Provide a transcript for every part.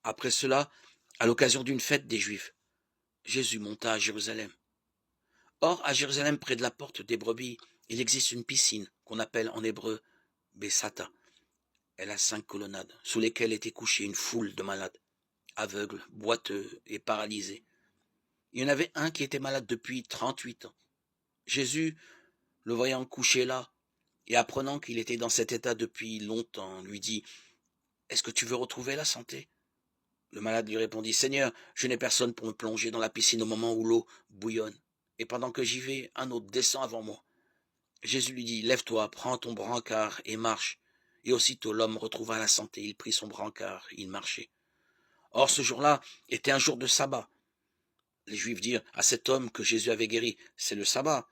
Après cela, à l'occasion d'une fête des Juifs, Jésus monta à Jérusalem. Or, à Jérusalem, près de la porte des brebis, il existe une piscine qu'on appelle en hébreu Bessata. Elle a 5 colonnades, sous lesquelles était couchée une foule de malades, aveugles, boiteux et paralysés. Il y en avait un qui était malade depuis 38 ans. Jésus, le voyant couché là, et apprenant qu'il était dans cet état depuis longtemps, lui dit « Est-ce que tu veux retrouver la santé ?» Le malade lui répondit « Seigneur, je n'ai personne pour me plonger dans la piscine au moment où l'eau bouillonne, et pendant que j'y vais, un autre descend avant moi. » Jésus lui dit « Lève-toi, prends ton brancard et marche. » Et aussitôt l'homme retrouva la santé, il prit son brancard, il marchait. Or ce jour-là était un jour de sabbat. Les Juifs dirent à cet homme que Jésus avait guéri « C'est le sabbat,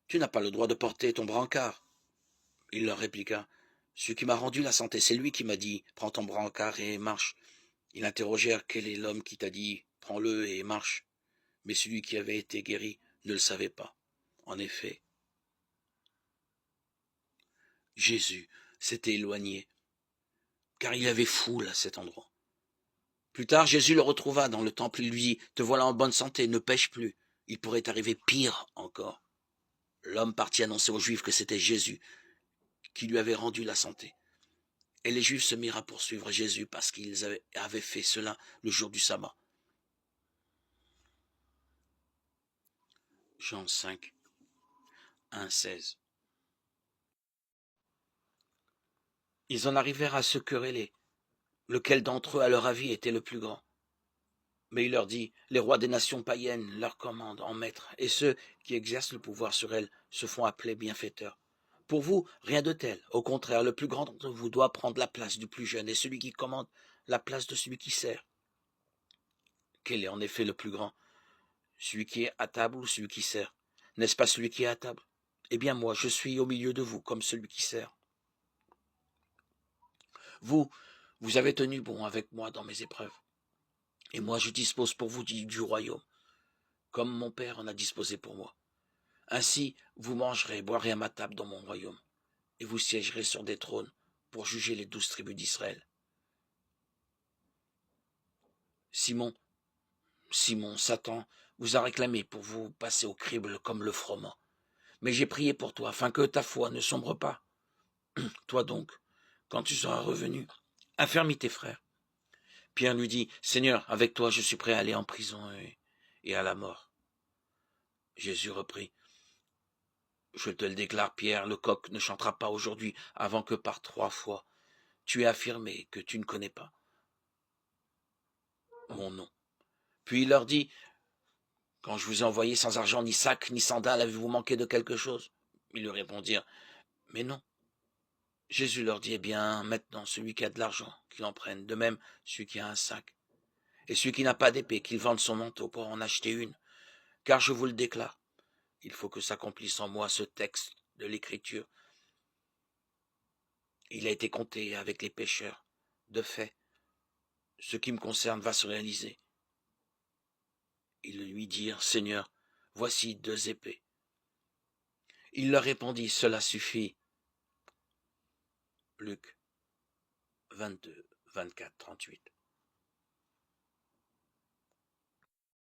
tu n'as pas le droit de porter ton brancard. » Il leur répliqua « Celui qui m'a rendu la santé, c'est lui qui m'a dit « Prends ton brancard et marche. » Ils interrogèrent « Quel est l'homme qui t'a dit « Prends-le et marche ?» » Mais celui qui avait été guéri ne le savait pas. En effet, Jésus s'était éloigné, car il y avait foule à cet endroit. Plus tard, Jésus le retrouva dans le temple et lui dit « Te voilà en bonne santé, ne pêche plus. Il pourrait t'arriver pire encore. » L'homme partit annoncer aux Juifs que c'était Jésus qui lui avait rendu la santé. Et les Juifs se mirent à poursuivre Jésus parce qu'ils avaient fait cela le jour du sabbat. Jean 5, 1, 16. Ils en arrivèrent à se quereller, lequel d'entre eux, à leur avis, était le plus grand. Mais il leur dit, les rois des nations païennes leur commandent en maître, et ceux qui exercent le pouvoir sur elles se font appeler bienfaiteurs. Pour vous, rien de tel. Au contraire, le plus grand d'entre vous doit prendre la place du plus jeune, et celui qui commande la place de celui qui sert. Quel est en effet le plus grand? Celui qui est à table ou celui qui sert? N'est-ce pas celui qui est à table? Eh bien moi, je suis au milieu de vous comme celui qui sert. Vous avez tenu bon avec moi dans mes épreuves. Et moi, je dispose pour vous du royaume, comme mon Père en a disposé pour moi. Ainsi, vous mangerez et boirez à ma table dans mon royaume, et vous siégerez sur des trônes pour juger les 12 tribus d'Israël. Simon, Satan vous a réclamé pour vous passer au crible comme le froment. Mais j'ai prié pour toi, afin que ta foi ne sombre pas. Toi donc, quand tu seras revenu, affermis tes frères. Pierre lui dit, Seigneur, avec toi je suis prêt à aller en prison et à la mort. Jésus reprit, je te le déclare, Pierre, le coq ne chantera pas aujourd'hui avant que par 3 fois tu aies affirmé que tu ne connais pas mon nom. Puis il leur dit, quand je vous ai envoyé sans argent, ni sac, ni sandales, avez-vous manqué de quelque chose? Ils lui répondirent, mais non. Jésus leur dit, eh bien, maintenant, celui qui a de l'argent, qu'il en prenne, de même, celui qui a un sac. Et celui qui n'a pas d'épée, qu'il vende son manteau pour en acheter une. Car je vous le déclare, il faut que s'accomplisse en moi ce texte de l'Écriture. Il a été compté avec les pécheurs. De fait, ce qui me concerne va se réaliser. Ils lui dirent, Seigneur, voici 2 épées. Il leur répondit, cela suffit. Luc 22, 24, 38.